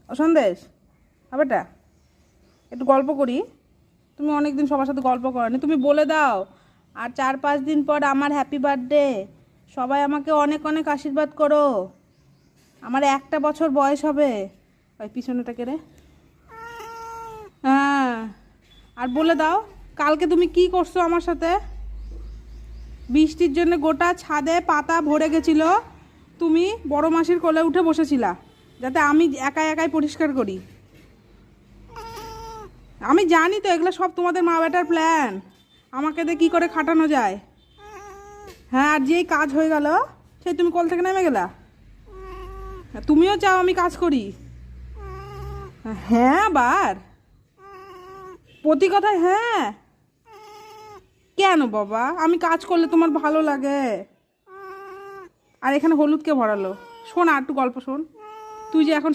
ও সন্দেশ, বেটা একটু গল্প করি। তুমি অনেকদিন সবার সাথে গল্প করনি, তুমি বলে দাও আর 4-5 দিন পর আমার হ্যাপি বার্থডে, সবাই আমাকে অনেক অনেক আশীর্বাদ করো, আমার 1 বছর বয়স হবে। ওই পিছনেটাকে রে, হ্যাঁ। আর বলে দাও কালকে তুমি কি করছো আমার সাথে। বৃষ্টির জন্য গোটা ছাদে পাতা ভরে গেছিল, তুমি বড় মাসির কোলে উঠে বসেছিলা যাতে আমি একাই একাই পরিষ্কার করি। আমি জানি তো এগুলো সব তোমাদের মা বেটার প্ল্যান, আমাকে দিয়ে কী করে খাটানো যায়। হ্যাঁ, আর যেই কাজ হয়ে গেল সেই তুমি কোল থেকে নেমে গেলা। তুমিও চাও আমি কাজ করি। হ্যাঁ, আবার প্রতি কথায় হ্যাঁ। কেন বাবা, আমি কাজ করলে তোমার ভালো লাগে? আর এখানে হলুদ কে ভরালো? শোন আর একটু গল্প শোন। তুই যে এখন